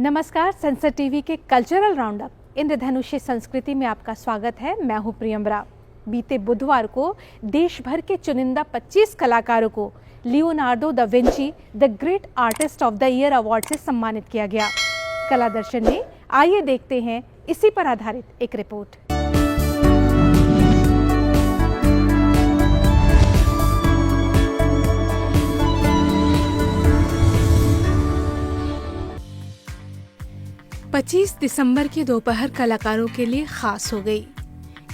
नमस्कार, संसद टीवी के कल्चरल राउंडअप इंद्रधनुषी संस्कृति में आपका स्वागत है। मैं हूं प्रियम्बरा। बीते बुधवार को देश भर के चुनिंदा 25 कलाकारों को Leonardo da Vinci the great artist of the year award से सम्मानित किया गया। कला दर्शन में आइए देखते हैं इसी पर आधारित एक रिपोर्ट। पच्चीस दिसंबर की दोपहर कलाकारों के लिए खास हो गई।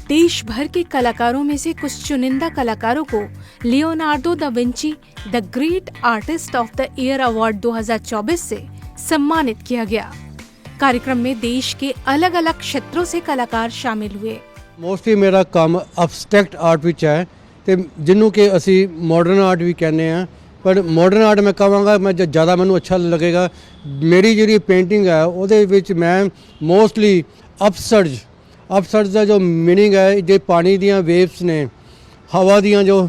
देश भर के कलाकारों में से कुछ चुनिंदा कलाकारों को Leonardo da Vinci the great artist of the year award 2024 से सम्मानित किया गया। कार्यक्रम में देश के अलग अलग क्षेत्रों से कलाकार शामिल हुए। मोस्टली मेरा काम अब्सट्रैक्ट आर्ट विच है ते जिन्हों के असी मॉडर्न आर्ट भी कहने हैं, पर मॉडर्न आर्ट मैं कहांगा मैं ज़्यादा मैनू अच्छा लगेगा। मेरी जी पेंटिंग है ਉਹਦੇ ਵਿੱਚ मैं मोस्टली अपसर्ज का जो मीनिंग है, जो पानी दियाँ वेव्स ने, हवा दियाँ जो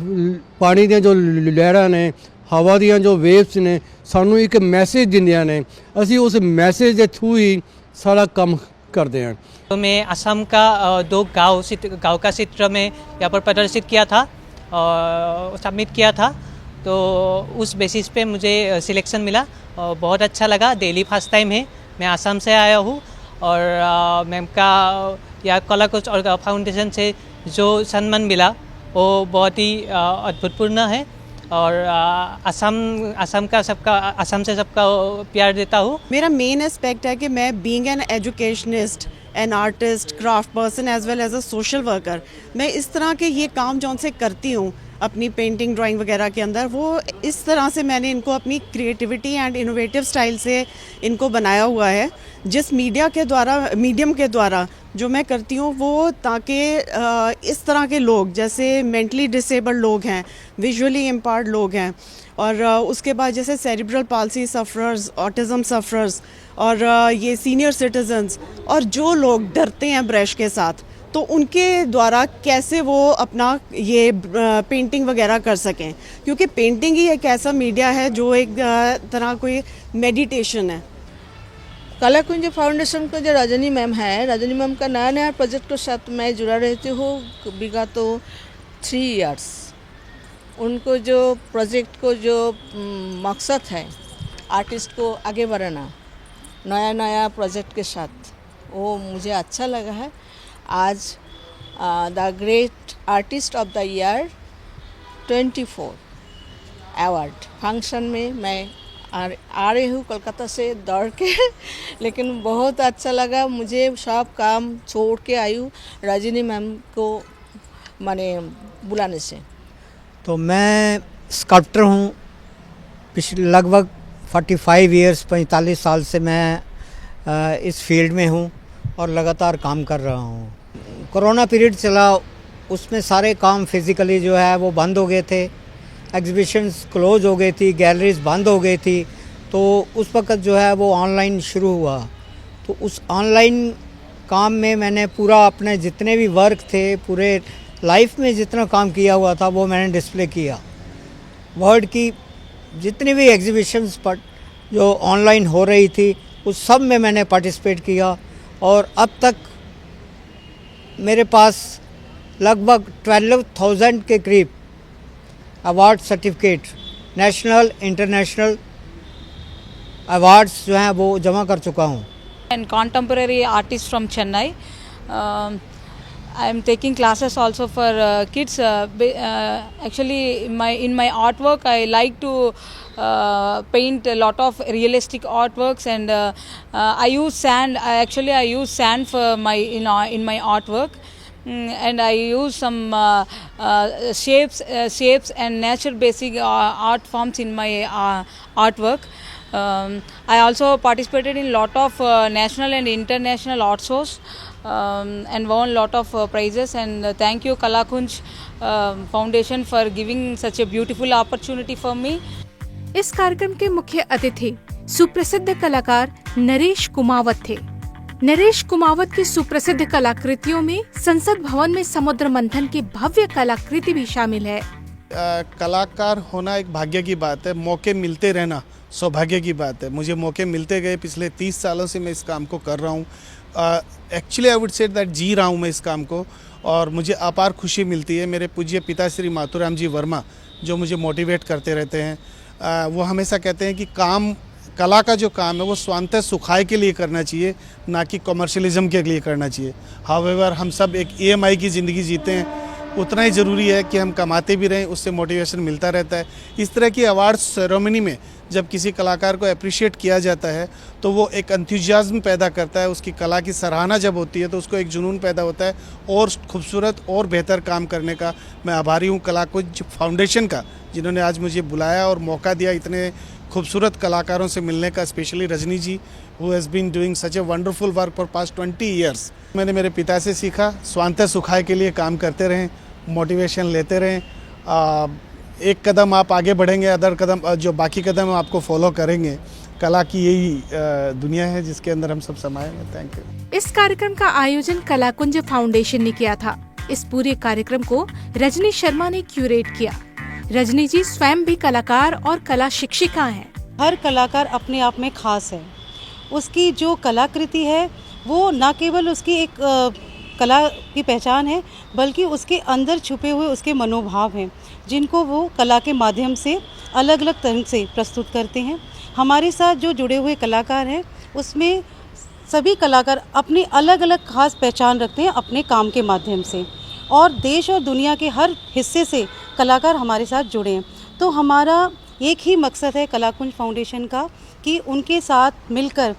पानी दियाँ जो लहरां ने, हवा दियाँ जो वेव्स ने सानू एक मैसेज दिंदियां ने। असी उस मैसेज के थ्रू ही सारा काम करते हैं। तो मैं असम का दो गाँव का चित्र में यहाँ पर प्रदर्शित किया था और सबमिट किया था, तो उस बेसिस पे मुझे सिलेक्शन मिला और बहुत अच्छा लगा। दिल्ली फर्स्ट टाइम है, मैं असम से आया हूँ और मैम का या कला कुछ और फाउंडेशन से जो सम्मान मिला वो बहुत ही अद्भुतपूर्ण है और असम से सबका प्यार देता हूँ। मेरा मेन एस्पेक्ट है कि मैं being an educationist, an artist, craft person as well as a social worker, मैं इस तरह के ये काम जौन से करती हूँ अपनी पेंटिंग ड्राइंग वगैरह के अंदर, वो इस तरह से मैंने इनको अपनी क्रिएटिविटी एंड इनोवेटिव स्टाइल से इनको बनाया हुआ है। जिस मीडियम के द्वारा जो मैं करती हूँ वो ताकि इस तरह के लोग जैसे मेंटली डिसेबल्ड लोग हैं, विजुअली इम्पायर्ड लोग हैं और उसके बाद जैसे सेरिब्रल पाल्सी सफ़रर्स, ऑटिज़म सफ़रर्स और ये सीनियर सिटीजन्स और जो लोग डरते हैं ब्रश के साथ, तो उनके द्वारा कैसे वो अपना ये पेंटिंग वगैरह कर सकें, क्योंकि पेंटिंग ही एक ऐसा मीडिया है जो एक तरह कोई मेडिटेशन है। कलाकुंज फाउंडेशन को जो रजनी मैम है, रजनी मैम का नया प्रोजेक्ट के साथ मैं जुड़ा रहती हूँ विगत 3 इयर्स। उनको जो प्रोजेक्ट को जो मकसद है आर्टिस्ट को आगे बढ़ाना नया प्रोजेक्ट के साथ, वो मुझे अच्छा लगा है। आज the great artist of the year 24 award function में मैं आ रही हूँ कोलकाता से दौड़ के लेकिन बहुत अच्छा लगा। मुझे सब काम छोड़ के आई हूँ रजनी मैम को माने बुलाने से। तो मैं स्कल्प्टर हूँ, पिछले लगभग 45 साल से मैं इस फील्ड में हूँ और लगातार काम कर रहा हूँ। कोरोना पीरियड चला, उसमें सारे काम फिज़िकली जो है वो बंद हो गए थे, एग्जीबिशंस क्लोज हो गई थी, गैलरीज बंद हो गई थी, तो उस वक्त जो है वो ऑनलाइन शुरू हुआ। तो उस ऑनलाइन काम में मैंने पूरा अपने जितने भी वर्क थे, पूरे लाइफ में जितना काम किया हुआ था वो मैंने डिस्प्ले किया। वर्ल्ड की जितनी भी एग्जीबिशंस पर जो ऑनलाइन हो रही थी उस सब में मैंने पार्टिसिपेट किया और अब तक मेरे पास लगभग 12,000 के करीब award certificate, national international awards जो हैं वो जमा कर चुका हूँ। And contemporary artist from Chennai. I am taking classes also for kids. Actually, in my artwork, I like to paint a lot of realistic artworks, and I use sand. I use sand for my in my artwork, and I use some shapes and natural basic art forms in my artwork. I also participated in lot of national and international art shows and won lot of prizes, and thank you Kalakunj Foundation for giving such a beautiful opportunity for me. इस कार्यक्रम के मुख्य अतिथि सुप्रसिद्ध कलाकार नरेश कुमावत थे। नरेश कुमावत की सुप्रसिद्ध कलाकृतियों में संसद भवन में समुद्र मंथन की भव्य कलाकृति भी शामिल है। कलाकार होना एक भाग्य की बात है, मौके मिलते रहना सौभाग्य की बात है। मुझे मौके मिलते गए, पिछले 30 सालों से मैं इस काम को कर रहा हूँ। Actually I would say that जी रहा हूँ मैं इस काम को, और मुझे अपार खुशी मिलती है। मेरे पूज्य पिता श्री माथुराम जी वर्मा जो मुझे मोटिवेट करते रहते हैं, वो हमेशा कहते हैं कि कला का जो काम है वो स्वांतः सुखाय के लिए करना चाहिए, ना कि कॉमर्शलिज्म के लिए करना चाहिए। हाउएवर हम सब एक EMI की ज़िंदगी जीते हैं, उतना ही ज़रूरी है कि हम कमाते भी रहें, उससे मोटिवेशन मिलता रहता है। इस तरह की अवार्ड सेरेमनी में जब किसी कलाकार को अप्रिशिएट किया जाता है तो वो एक एंथुसियाज्म पैदा करता है, उसकी कला की सराहना जब होती है तो उसको एक जुनून पैदा होता है और खूबसूरत और बेहतर काम करने का। मैं आभारी हूँ कलाकुंज फाउंडेशन का, जिन्होंने आज मुझे बुलाया और मौका दिया इतने खूबसूरत कलाकारों से मिलने का, specially Rajni ji who has been doing such a wonderful work for past 20 years. मैंने मेरे पिता से सीखा, स्वांतः सुखाय के लिए काम करते रहें, मोटिवेशन लेते रहें। एक कदम आप आगे बढ़ेंगे, अदर कदम जो बाकी कदम आपको फॉलो करेंगे। कला की यही दुनिया है जिसके अंदर हम सब समाये हैं। Thank you. इस कार्यक्रम का आयोजन कलाकुंज फाउंडेशन ने किया था। इस पूरे कार्यक्रम को रजनी शर्मा ने क्यूरेट किया। रजनी जी स्वयं भी कलाकार और कला शिक्षिका हैं। हर कलाकार अपने आप में खास है। उसकी जो कलाकृति है वो न केवल उसकी एक कला की पहचान है, बल्कि उसके अंदर छुपे हुए उसके मनोभाव हैं, जिनको वो कला के माध्यम से अलग अलग तरह से प्रस्तुत करते हैं। हमारे साथ जो जुड़े हुए कलाकार हैं उसमें सभी कलाकार अपनी अलग अलग खास पहचान रखते हैं अपने काम के माध्यम से, और देश और दुनिया के हर हिस्से से कलाकार हमारे साथ जुड़े हैं। तो हमारा एक ही मकसद है कलाकुंज फाउंडेशन का कि उनके साथ मिलकर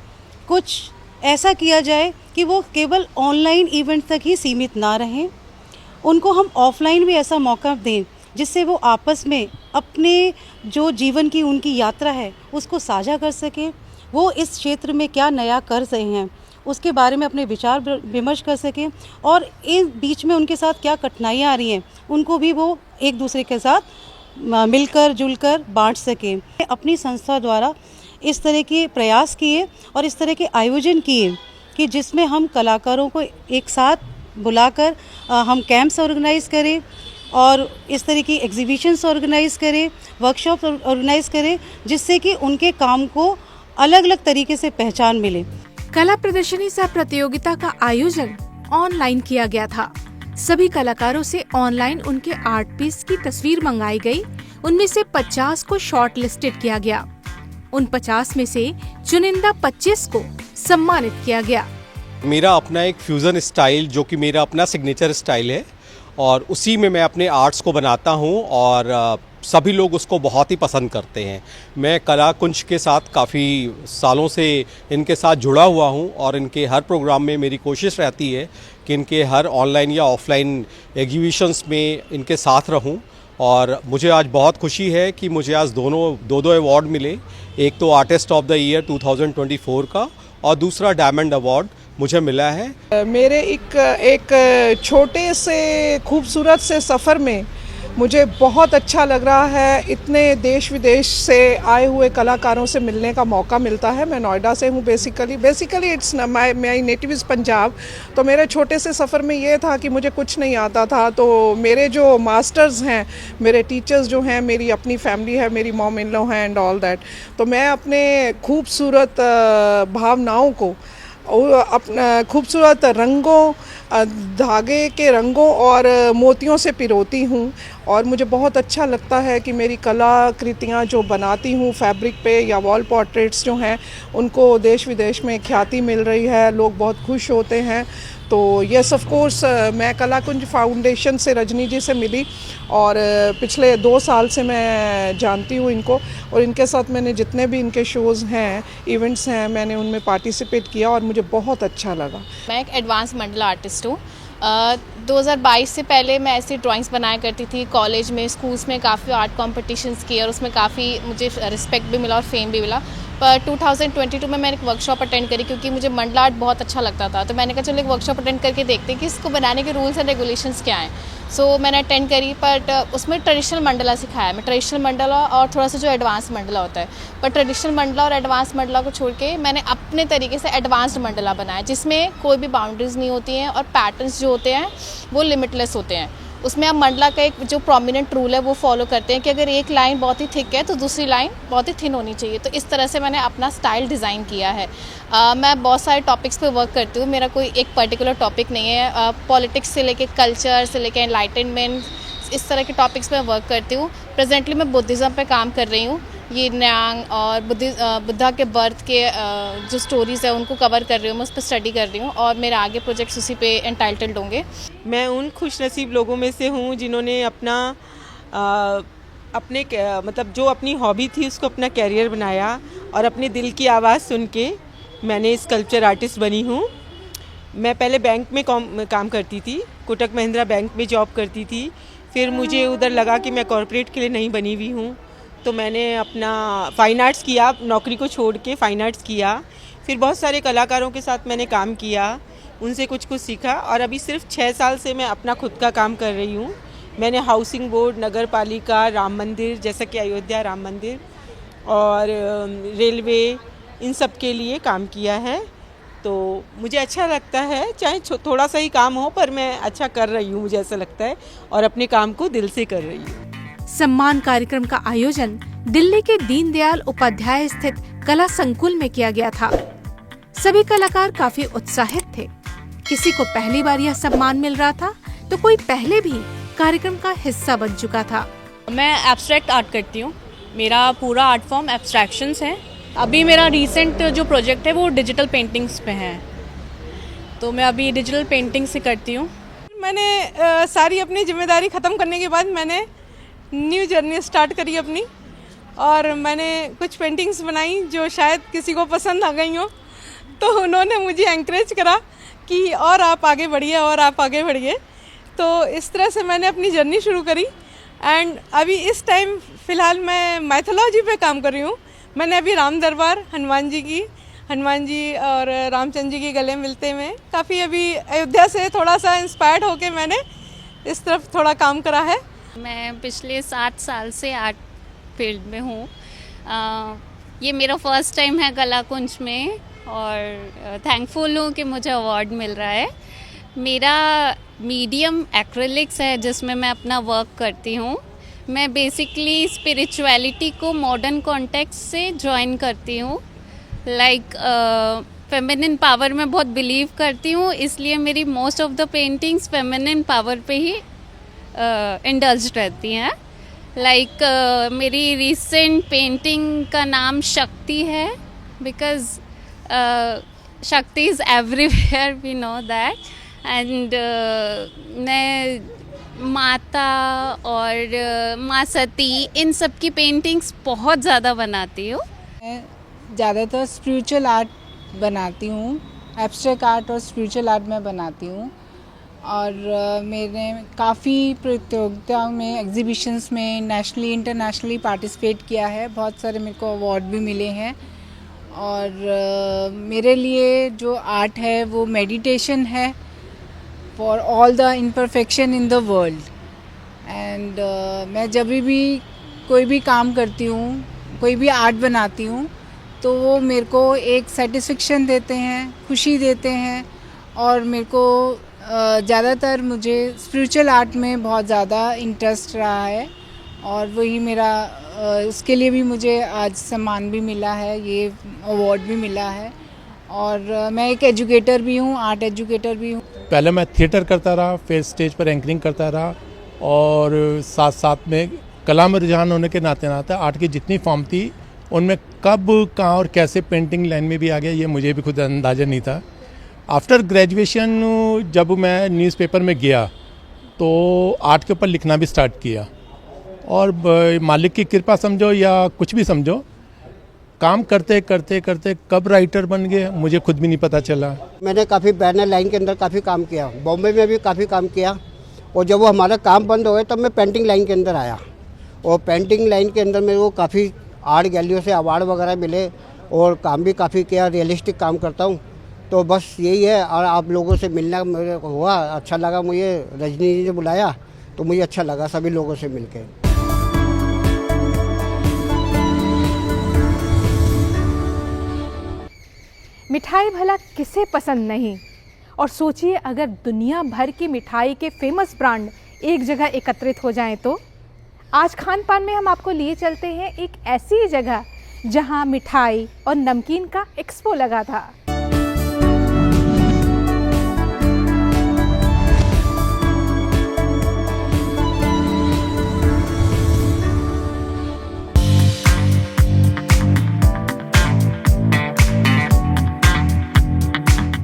कुछ ऐसा किया जाए कि वो केवल ऑनलाइन इवेंट तक ही सीमित ना रहें, उनको हम ऑफलाइन भी ऐसा मौका दें जिससे वो आपस में अपने जो जीवन की उनकी यात्रा है उसको साझा कर सकें। वो इस क्षेत्र में क्या नया कर रहे हैं उसके बारे में अपने विचार विमर्श कर सकें, और इन बीच में उनके साथ क्या कठिनाइयाँ आ रही हैं उनको भी वो एक दूसरे के साथ मिलकर जुलकर बांट सकें। अपनी संस्था द्वारा इस तरह के प्रयास किए और इस तरह के आयोजन किए कि जिसमें हम कलाकारों को एक साथ बुलाकर हम कैंप्स ऑर्गेनाइज़ करें और इस तरह की एग्जीबिशंस ऑर्गेनाइज़ करें, वर्कशॉप ऑर्गेनाइज़ करें, जिससे कि उनके काम को अलग अलग तरीके से पहचान मिले। कला प्रदर्शनी सह प्रतियोगिता का आयोजन ऑनलाइन किया गया था। सभी कलाकारों से ऑनलाइन उनके आर्ट पीस की तस्वीर मंगाई गई। उनमें से 50 को शॉर्ट लिस्टेड किया गया। उन 50 में से चुनिंदा 25 को सम्मानित किया गया। मेरा अपना एक फ्यूज़न स्टाइल जो कि मेरा अपना सिग्नेचर स्टाइल है, और उसी में मैं अपने आर्ट्स को बनाता हूँ और सभी लोग उसको बहुत ही पसंद करते हैं। मैं कलाकुंज के साथ काफ़ी सालों से इनके साथ जुड़ा हुआ हूँ और इनके हर प्रोग्राम में मेरी कोशिश रहती है कि इनके हर ऑनलाइन या ऑफलाइन एग्जीबिशंस में इनके साथ रहूँ। और मुझे आज बहुत खुशी है कि मुझे आज दो अवार्ड मिले। एक तो आर्टिस्ट ऑफ द ईयर 2024 का और दूसरा डायमंड अवार्ड मुझे मिला है। मेरे एक छोटे से खूबसूरत से सफ़र में मुझे बहुत अच्छा लग रहा है। इतने देश विदेश से आए हुए कलाकारों से मिलने का मौका मिलता है। मैं नोएडा से हूँ basically it's my native is Punjab. तो मेरे छोटे से सफ़र में ये था कि मुझे कुछ नहीं आता था, तो मेरे जो मास्टर्स हैं, मेरे टीचर्स जो हैं, मेरी अपनी फैमिली है, मेरी मॉम इन लॉ हैं एंड ऑल दैट, तो मैं अपने खूबसूरत भावनाओं को अपना खूबसूरत रंगों, धागे के रंगों और मोतियों से पिरोती हूँ। और मुझे बहुत अच्छा लगता है कि मेरी कलाकृतियाँ जो बनाती हूँ फैब्रिक पे या वॉल पोर्ट्रेट्स जो हैं उनको देश विदेश में ख्याति मिल रही है, लोग बहुत खुश होते हैं। तो यस ऑफ कोर्स मैं कलाकुंज फाउंडेशन से रजनी जी से मिली और पिछले 2 साल से मैं जानती हूँ इनको, और इनके साथ मैंने जितने भी इनके शोज़ हैं, इवेंट्स हैं, मैंने उनमें पार्टिसिपेट किया और मुझे बहुत अच्छा लगा। मैं एक एडवांस मंडला आर्टिस्ट हूँ। 2022 से पहले मैं ऐसी ड्राइंग्स बनाया करती थी। कॉलेज में, स्कूल्स में काफ़ी आर्ट कॉम्पिटिशन्स किए और उसमें काफ़ी मुझे रिस्पेक्ट भी मिला और फेम भी मिला। पर 2022 में मैंने एक वर्कशॉप अटेंड करी क्योंकि मुझे मंडला आर्ट बहुत अच्छा लगता था। तो मैंने कहा चलो एक वर्कशॉप अटेंड करके देखते हैं कि इसको बनाने के रूल्स एंड रेगुलेशंस क्या हैं। सो मैंने अटेंड करी, बट उसमें ट्रेडिशनल मंडला सिखाया। मैं ट्रेडिशनल मंडला और थोड़ा सा जो एडवांस मंडला होता है, पर ट्रेडिशनल मंडला और एडवांस मंडला को छोड़ के मैंने अपने तरीके से एडवांस्ड मंडला बनाया, जिसमें कोई भी बाउंड्रीज नहीं होती हैं और पैटर्न्स जो होते हैं वो लिमिटलेस होते हैं। उसमें हम मंडला का एक जो प्रोमिनेंट रूल है वो फॉलो करते हैं कि अगर एक लाइन बहुत ही थिक है तो दूसरी लाइन बहुत ही थिन होनी चाहिए। तो इस तरह से मैंने अपना स्टाइल डिज़ाइन किया है। मैं बहुत सारे टॉपिक्स पे वर्क करती हूँ, मेरा कोई एक पर्टिकुलर टॉपिक नहीं है। पॉलिटिक्स से लेके कल्चर से लेके एनलाइटनमेंट, इस तरह के टॉपिक्स पे वर्क करती हूँ। प्रेजेंटली मैं बुद्धिज़्म पे काम कर रही हूँ, ये न्यांग और बुद्धा के बर्थ के जो स्टोरीज़ है उनको कवर कर रही हूँ, मैं उस पर स्टडी कर रही हूँ और मेरे आगे प्रोजेक्ट्स उसी पे एंटाइटल्ड होंगे। मैं उन खुशनसीब लोगों में से हूँ जिन्होंने मतलब जो अपनी हॉबी थी उसको अपना कैरियर बनाया और अपने दिल की आवाज़ सुन के मैंने स्कल्पचर आर्टिस्ट बनी हूँ। मैं पहले बैंक में काम करती थी, कोटक महिंद्रा बैंक में जॉब करती थी। फिर मुझे उधर लगा कि मैं कॉरपोरेट के लिए नहीं बनी हुई हूँ, तो मैंने अपना फ़ाइन आर्ट्स किया, नौकरी को छोड़ के फ़ाइन आर्ट्स किया। फिर बहुत सारे कलाकारों के साथ मैंने काम किया, उनसे कुछ सीखा और अभी सिर्फ 6 साल से मैं अपना खुद का काम कर रही हूँ। मैंने हाउसिंग बोर्ड, नगर पालिका, राम मंदिर जैसा कि अयोध्या राम मंदिर और रेलवे, इन सब के लिए काम किया है। तो मुझे अच्छा लगता है, चाहे थोड़ा सा ही काम हो पर मैं अच्छा कर रही हूँ, मुझे ऐसा लगता है और अपने काम को दिल से कर रही हूँ। सम्मान कार्यक्रम का आयोजन दिल्ली के दीनदयाल उपाध्याय स्थित कला संकुल में किया गया था। सभी कलाकार काफी उत्साहित थे। किसी को पहली बार यह सम्मान मिल रहा था तो कोई पहले भी कार्यक्रम का हिस्सा बन चुका था। मैं एब्स्ट्रैक्ट आर्ट करती हूँ, मेरा पूरा आर्ट फॉर्म एब्स्ट्रैक्शंस है। अभी मेरा रीसेंट जो प्रोजेक्ट है वो डिजिटल पेंटिंग्स पे है, तो मैं अभी डिजिटल पेंटिंग से करती हूँ। मैंने सारी अपनी जिम्मेदारी ख़त्म करने के बाद मैंने न्यू जर्नी स्टार्ट करी अपनी और मैंने कुछ पेंटिंग्स बनाई जो शायद किसी को पसंद आ गई हो, तो उन्होंने मुझे एंकरेज करा कि और आप आगे बढ़िए और आप आगे बढ़िए। तो इस तरह से मैंने अपनी जर्नी शुरू करी एंड अभी इस टाइम फ़िलहाल मैं माइथोलॉजी पे काम कर रही हूँ। मैंने अभी राम दरबार हनुमान जी और रामचंद्र जी के गले मिलते में काफ़ी अभी अयोध्या से थोड़ा सा इंस्पायर्ड होके मैंने इस तरफ थोड़ा काम करा है। मैं पिछले 7 साल से आर्ट फील्ड में हूँ। ये मेरा फर्स्ट टाइम है कला कुंज में और थैंकफुल हूँ कि मुझे अवार्ड मिल रहा है। मेरा मीडियम एक्रेलिक्स है जिसमें मैं अपना वर्क करती हूँ। मैं बेसिकली स्पिरिचुअलिटी को मॉडर्न कॉन्टेक्स्ट से जॉइन करती हूँ। फेमिनिन पावर में बहुत बिलीव करती हूँ, इसलिए मेरी most of the paintings feminine power पे ही इंडल्ज रहती हैं। मेरी रिसेंट पेंटिंग का नाम शक्ति है, because Shakti is everywhere, we know that. And मैं माता और माँ सती इन सब की पेंटिंग्स बहुत ज़्यादा बनाती हूँ। मैं ज़्यादातर स्पिरिचुअल आर्ट बनाती हूँ, एब्स्ट्रैक्ट आर्ट और स्पिरिचुअल आर्ट में बनाती हूँ और मैंने काफ़ी प्रतियोगिताओं में, एग्जीबिशंस में नेशनली इंटरनेशनली पार्टिसिपेट किया है। बहुत सारे मेरे को अवार्ड भी मिले हैं और मेरे लिए जो आर्ट है वो मेडिटेशन है for all the imperfection in the world. And मैं जब भी कोई भी काम करती हूँ, कोई भी आर्ट बनाती हूँ, तो वो मेरे को एक सेटिस्फेक्शन देते हैं, खुशी देते हैं और मेरे को ज़्यादातर मुझे स्पिरिचुअल आर्ट में बहुत ज़्यादा इंटरेस्ट रहा है और वही मेरा उसके लिए भी मुझे आज सम्मान भी मिला है, ये अवार्ड भी मिला है। और मैं एक एजुकेटर भी हूँ, आर्ट एजुकेटर भी हूँ। पहले मैं थिएटर करता रहा, फिर स्टेज पर एंकरिंग करता रहा और साथ साथ में कला में रुझान होने के नाते आर्ट की जितनी फॉर्म थी उनमें कब, कहाँ और कैसे पेंटिंग लाइन में भी आ गया ये मुझे भी खुद अंदाज़ा नहीं था। आफ्टर ग्रेजुएशन जब मैं न्यूज़पेपर में गया तो आर्ट के ऊपर लिखना भी स्टार्ट किया और मालिक की कृपा समझो या कुछ भी समझो, काम करते करते करते कब राइटर बन गए मुझे खुद भी नहीं पता चला। मैंने काफ़ी बैनर लाइन के अंदर काफ़ी काम किया, बॉम्बे में भी काफ़ी काम किया और जब वो हमारा काम बंद हो गया तब मैं पेंटिंग लाइन के अंदर आया और पेंटिंग लाइन के अंदर मेरे को काफ़ी आर्ट गैलरियों से अवार्ड वगैरह मिले और काम भी काफ़ी किया, रियलिस्टिक काम करता हूँ। तो बस यही है और आप लोगों से मिलना मेरे को हुआ, अच्छा लगा मुझे। रजनी जी ने बुलाया तो मुझे अच्छा लगा सभी लोगों से मिलकर। मिठाई भला किसे पसंद नहीं, और सोचिए अगर दुनिया भर की मिठाई के फेमस ब्रांड एक जगह एकत्रित हो जाएं तो आज खान पान में हम आपको लिए चलते हैं एक ऐसी जगह जहां मिठाई और नमकीन का एक्सपो लगा था।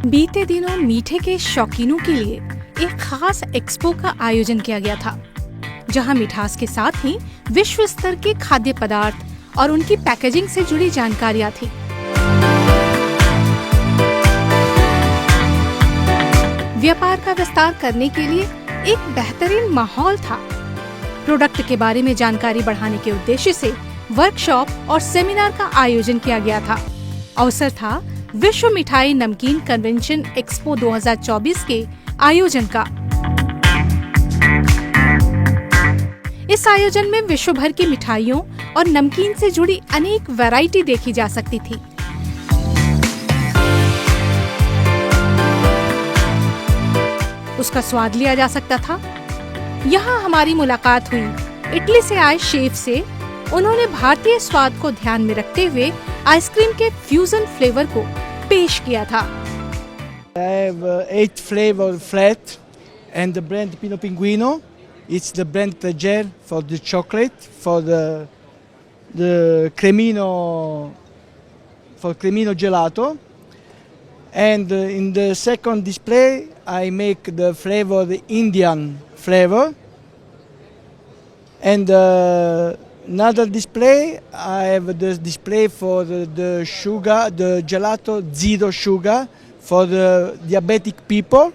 बीते दिनों मीठे के शौकीनों के लिए एक खास एक्सपो का आयोजन किया गया था, जहां मिठास के साथ ही विश्व स्तर के खाद्य पदार्थ और उनकी पैकेजिंग से जुड़ी जानकारियां थी। व्यापार का विस्तार करने के लिए एक बेहतरीन माहौल था। प्रोडक्ट के बारे में जानकारी बढ़ाने के उद्देश्य से वर्कशॉप और सेमिनार का आयोजन किया गया था। अवसर था विश्व मिठाई नमकीन कन्वेंशन एक्सपो 2024 के आयोजन का। इस आयोजन में विश्व भर की मिठाइयों और नमकीन से जुड़ी अनेक वैरायटी देखी जा सकती थी। उसका स्वाद लिया जा सकता था। यहाँ हमारी मुलाकात हुई इटली से आए शेफ से। उन्होंने भारतीय स्वाद को ध्यान में रखते हुए आइसक्रीम के फ्यूजन फ्लेवर को पेश किया था। I have 8 flavor flat and the brand Pino Pinguino. It's the brand Preger for the chocolate, for the cremino, for cremino gelato. And in the second display, I make the flavor the Indian flavor. And another display, I have the display for the sugar, the gelato zero sugar for the diabetic people.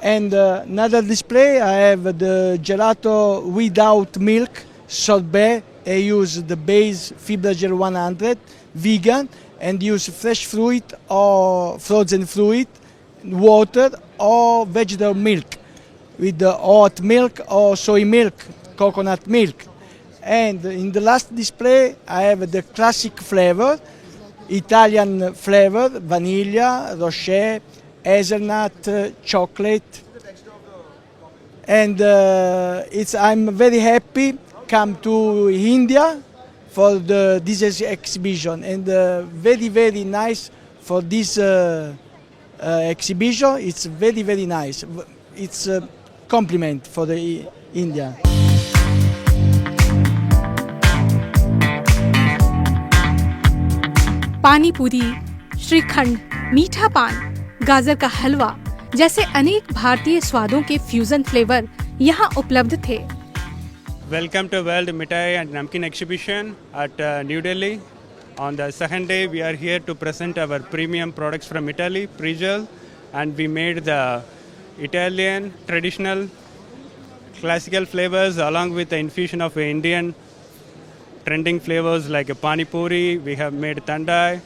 And another display, I have the gelato without milk sorbet. I use the base Fibragel 100 vegan and use fresh fruit or frozen fruit, water or vegetable milk with the oat milk or soy milk, coconut milk. And in the last display, I have the classic flavor, Italian flavor, vanilla, rocher, hazelnut, chocolate. And I'm very happy come to India for this exhibition, and very, very nice for this exhibition. It's very, very nice. It's a compliment for the India. पानी पूरी, श्रीखंड, मीठा पान, गाजर का हलवा जैसे अनेक भारतीय स्वादों के फ्यूजन फ्लेवर यहाँ उपलब्ध थे। Welcome to World Mithai and Namkeen exhibition at New Delhi. On the second day, we are here to present our premium products from Italy, Preger, and we made the Italian traditional classical flavors along with the infusion of Indian trending flavors like a pani puri. We have made thandai,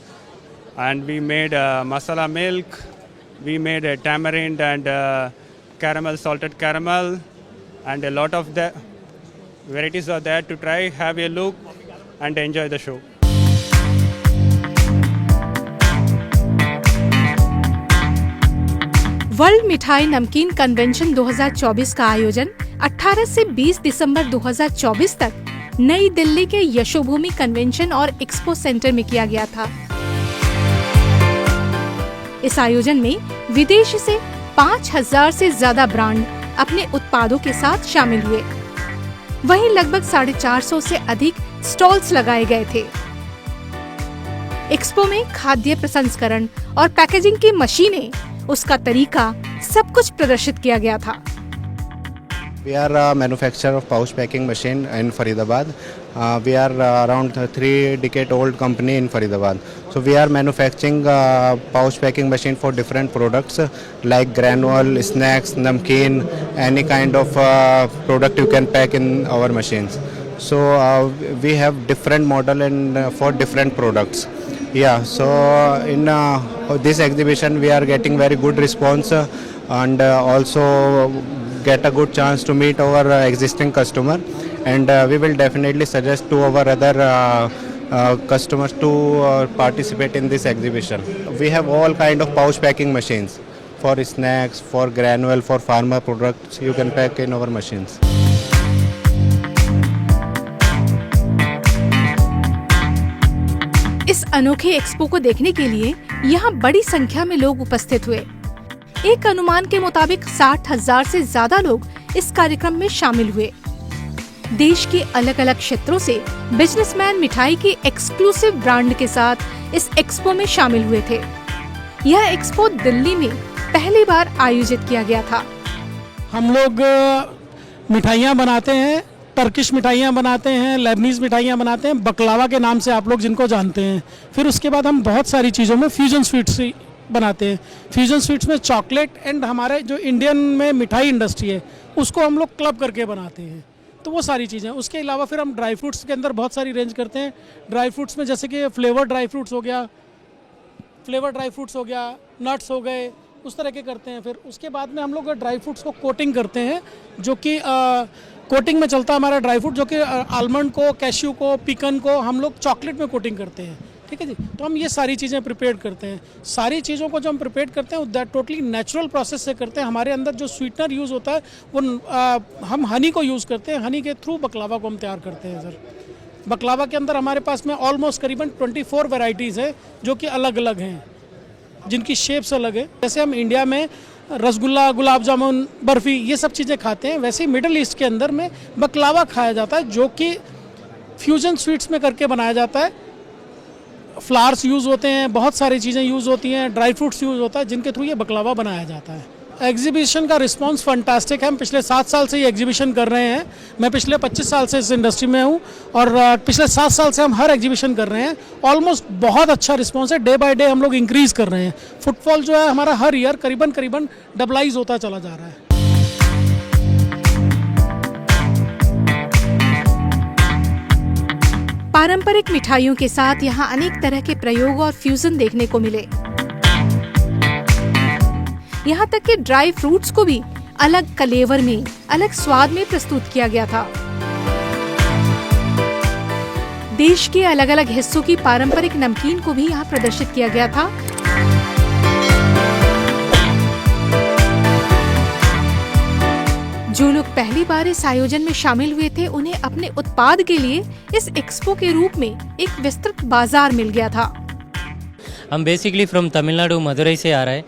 and we made masala milk. We made a tamarind and caramel, salted caramel, and a lot of the varieties are there to try. Have a look and enjoy the show. World मिठाई नमकीन convention 2024 का आयोजन 18 से 20 दिसंबर 2024 तक नई दिल्ली के Yashobhoomi convention और expo centre में किया गया था। इस आयोजन में विदेश से 5000 से ज्यादा ब्रांड अपने उत्पादों के साथ शामिल हुए। वहीं लगभग 450 से अधिक स्टॉल्स लगाए गए थे। एक्सपो में खाद्य प्रसंस्करण और पैकेजिंग की मशीनें, उसका तरीका, सब कुछ प्रदर्शित किया गया था। We are a manufacturer of pouch packing machine in Faridabad. We are around 3-decade-old company in Faridabad. So we are manufacturing pouch packing machine for different products like granule, snacks, namkeen, any kind of product you can pack in our machines. So we have different model and for different products. Yeah. So in this exhibition we are getting very good response and also get a good chance to meet our existing customer, and we will definitely suggest to our other customers to participate in this exhibition. We have all kind of pouch packing machines for snacks, for granule, for pharma products, you can pack in our machines. इस अनोखे expo को देखने के लिए यहाँ बड़ी संख्या में लोग उपस्थित हुए। एक अनुमान के मुताबिक 60,000 से ज्यादा लोग इस कार्यक्रम में शामिल हुए। देश के अलग अलग क्षेत्रों से बिजनेसमैन मिठाई की एक्सक्लूसिव ब्रांड के साथ इस एक्सपो में शामिल हुए थे। यह एक्सपो दिल्ली में पहली बार आयोजित किया गया था। हम लोग मिठाइयाँ बनाते हैं, टर्किश मिठाइयाँ बनाते हैं, लेबनीज मिठाइयाँ बनाते हैं, बकलावा के नाम से आप लोग जिनको जानते हैं। फिर उसके बाद हम बहुत सारी चीज़ों में फ्यूजन स्वीट्स बनाते हैं। फ्यूजन स्वीट्स में चॉकलेट एंड हमारे जो इंडियन में मिठाई इंडस्ट्री है उसको हम लोग क्लब करके बनाते हैं, तो वो सारी चीज़ें। उसके अलावा फिर हम ड्राई फ्रूट्स के अंदर बहुत सारी रेंज करते हैं। ड्राई फ्रूट्स में जैसे कि फ्लेवर ड्राई फ्रूट्स हो गया, नट्स हो गए, उस तरह के करते हैं। फिर उसके बाद में हम लोग ड्राई फ्रूट्स को कोटिंग करते हैं, जो कि कोटिंग में चलता है हमारा ड्राई फ्रूट, जो कि आलमंड को, कैश्यू को, पीकन को हम लोग चॉकलेट में कोटिंग करते हैं। ठीक है जी, तो हम ये सारी चीज़ें प्रिपेयर करते हैं। सारी चीज़ों को जो हम प्रिपेयर करते हैं दैट टोटली नेचुरल प्रोसेस से करते हैं। हमारे अंदर जो स्वीटनर यूज़ होता है वो हम हनी को यूज़ करते हैं। हनी के थ्रू बकलावा को हम तैयार करते हैं सर। बकलावा के अंदर हमारे पास में ऑलमोस्ट करीबन 24 वेराइटीज़ है, जो कि अलग अलग हैं, जिनकी शेप्स अलग है। जैसे हम इंडिया में रसगुल्ला, गुलाब जामुन, बर्फ़ी ये सब चीज़ें खाते हैं, वैसे ही मिडिल ईस्ट के अंदर में बकलावा खाया जाता है, जो कि फ्यूजन स्वीट्स में करके बनाया जाता है। फ्लावर्स यूज़ होते हैं, बहुत सारी चीज़ें यूज़ होती हैं, ड्राई फ्रूट्स यूज़ होता है, जिनके थ्रू ये बकलावा बनाया जाता है। एग्जीबिशन का रिस्पांस फंटास्टिक है। हम पिछले 7 साल से ये एग्जीबिशन कर रहे हैं। मैं पिछले 25 साल से इस इंडस्ट्री में हूँ और पिछले 7 साल से हम हर एग्जीबिशन कर रहे हैं। ऑलमोस्ट बहुत अच्छा रिस्पांस है। डे बाय डे हम लोग इंक्रीज कर रहे हैं। फुटफॉल जो है हमारा हर ईयर करीबन डबलाइज होता चला जा रहा है। पारंपरिक मिठाइयों के साथ यहाँ अनेक तरह के प्रयोग और फ्यूजन देखने को मिले। यहाँ तक कि ड्राई फ्रूट्स को भी अलग कलेवर में, अलग स्वाद में प्रस्तुत किया गया था। देश के अलग अलग हिस्सों की पारंपरिक नमकीन को भी यहाँ प्रदर्शित किया गया था। जो लोग पहली बार इस आयोजन में शामिल हुए थे, उन्हें अपने उत्पाद के लिए इस एक्सपो के रूप में एक विस्तृत बाजार मिल गया था। हम बेसिकली फ्रॉम तमिलनाडु, मदुरई से आ रहे हैं।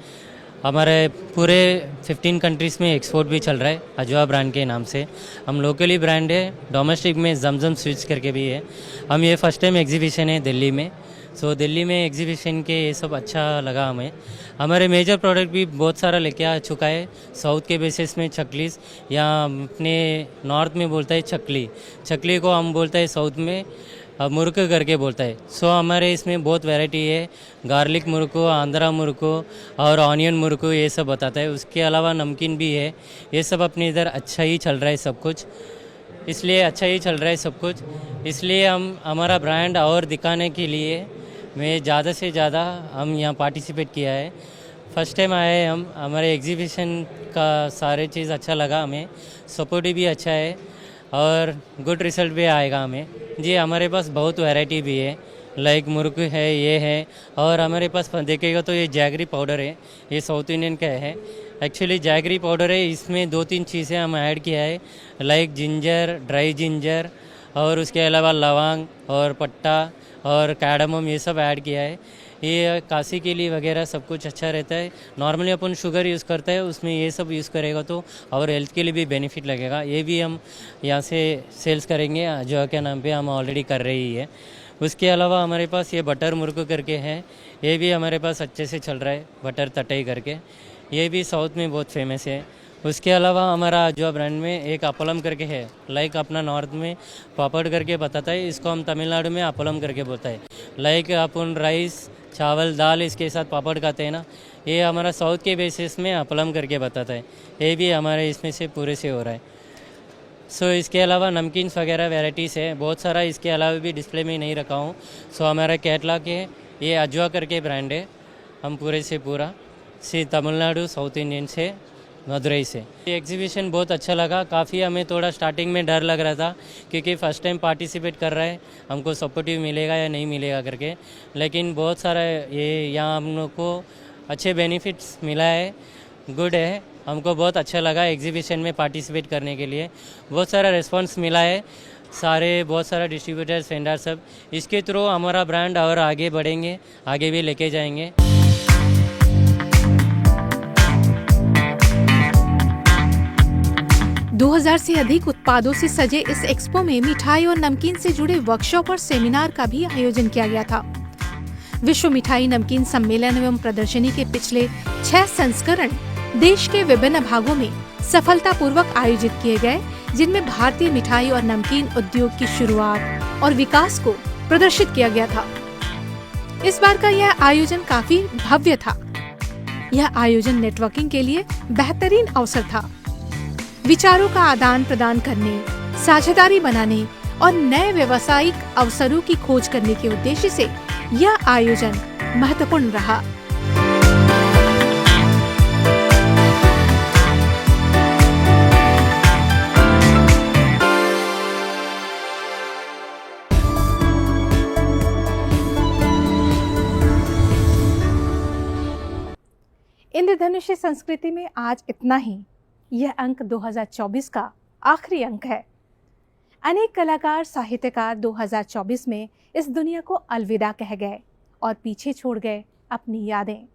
हमारे पूरे 15 कंट्रीज़ में एक्सपोर्ट भी चल रहा है अजवा ब्रांड के नाम से। हम लोकली ब्रांड है, डोमेस्टिक में जमजम स्वीट्स करके भी है। हम ये फर्स्ट टाइम एग्जीबिशन है दिल्ली में। सो दिल्ली में एग्जीबिशन के ये सब अच्छा लगा हमें। हमारे मेजर प्रोडक्ट भी बहुत सारा लेके आ चुका है। साउथ के बेसिस में चकलीस, या अपने नॉर्थ में बोलता है चकली, चकली को हम बोलता है साउथ में मुर्क करके बोलता है। सो हमारे इसमें बहुत वैरायटी है। गार्लिक मुर्को, आंध्रा मुर्को और ऑनियन मुर्को, ये सब बताता है। उसके अलावा नमकीन भी है। ये सब अपने इधर अच्छा ही चल रहा है सब कुछ, इसलिए अच्छा ही चल रहा है सब कुछ। इसलिए हम हमारा ब्रांड और दिखाने के लिए मैं ज़्यादा से ज़्यादा हम यहाँ पार्टिसिपेट किया है। फर्स्ट टाइम आए हम। हमारे एग्जीबिशन का सारे चीज़ अच्छा लगा हमें, सपोर्ट भी अच्छा है और गुड रिजल्ट भी आएगा हमें जी। हमारे पास बहुत वैरायटी भी है, लाइक मुर्ग है, ये है, और हमारे पास देखेगा तो ये जैगरी पाउडर है, ये साउथ इंडियन का है। एक्चुअली जैगरी पाउडर है, इसमें 2-3 चीज़ें हम ऐड किया है, लाइक जिंजर, ड्राई जिंजर, और उसके अलावा लौंग और पट्टा और कैडमम, ये सब ऐड किया है। ये काशी के लिए वगैरह सब कुछ अच्छा रहता है। नॉर्मली अपन शुगर यूज़ करता है, उसमें ये सब यूज़ करेगा तो और हेल्थ के लिए भी बेनिफिट लगेगा। ये भी हम यहाँ से सेल्स करेंगे, जो के नाम पे हम ऑलरेडी कर रही है। उसके अलावा हमारे पास ये बटर मुर्ग करके है, ये भी हमारे पास अच्छे से चल रहा है, बटर तटई करके, ये भी साउथ में बहुत फेमस है। उसके अलावा हमारा जो ब्रांड में एक अपलम करके है, लाइक अपना नॉर्थ में पापड़ करके बताता है, इसको हम तमिलनाडु में अपलम करके बोलता है। लाइक अपन राइस, चावल, दाल इसके साथ पापड़ खाते हैं ना, ये हमारा साउथ के बेसिस में अपलम करके बताता है। ये भी हमारे इसमें से पूरे से हो रहा है। सो इसके अलावा नमकीन्स वगैरह वेराइटीज़ है बहुत सारा, इसके अलावा भी डिस्प्ले में नहीं रखा हूँ। सो हमारा कैटलॉग है, ये अजवा करके ब्रांड है। हम पूरे से पूरा तमिलनाडु, साउथ इंडियन से, मदुरई से। ये एग्जीबिशन बहुत अच्छा लगा। काफ़ी हमें थोड़ा स्टार्टिंग में डर लग रहा था, क्योंकि फ़र्स्ट टाइम पार्टिसिपेट कर रहा है, हमको सपोर्टिव मिलेगा या नहीं मिलेगा करके, लेकिन बहुत सारा ये यहाँ हम लोग को अच्छे बेनिफिट्स मिला है। गुड है। हमको बहुत अच्छा लगा एग्जीबिशन में पार्टिसिपेट करने के लिए। बहुत सारा रिस्पांस मिला है, बहुत सारा डिस्ट्रीब्यूटर्स, वेंडर सब। इसके थ्रू हमारा ब्रांड और आगे बढ़ेंगे, आगे भी लेके जाएंगे। दो 2000 से अधिक उत्पादों से सजे इस एक्सपो में मिठाई और नमकीन से जुड़े वर्कशॉप और सेमिनार का भी आयोजन किया गया था। विश्व मिठाई नमकीन सम्मेलन एवं प्रदर्शनी के पिछले 6 संस्करण देश के विभिन्न भागों में सफलतापूर्वक आयोजित किए गए, जिनमें भारतीय मिठाई और नमकीन उद्योग की शुरुआत और विकास को प्रदर्शित किया गया था। इस बार का यह आयोजन काफी भव्य था। यह आयोजन नेटवर्किंग के लिए बेहतरीन अवसर था। विचारों का आदान प्रदान करने, साझेदारी बनाने और नए व्यावसायिक अवसरों की खोज करने के उद्देश्य से यह आयोजन महत्वपूर्ण रहा। इंद्रधनुष संस्कृति में आज इतना ही। यह अंक 2024 का आखिरी अंक है। अनेक कलाकार, साहित्यकार 2024 में इस दुनिया को अलविदा कह गए और पीछे छोड़ गए अपनी यादें।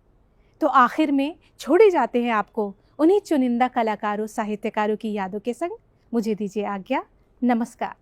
तो आखिर में छोड़े जाते हैं आपको उन्हीं चुनिंदा कलाकारों, साहित्यकारों की यादों के संग। मुझे दीजिए आज्ञा। नमस्कार।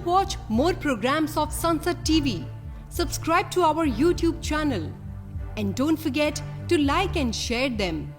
watch more programs of Sunset TV, subscribe to our YouTube channel, and don't forget to like and share them.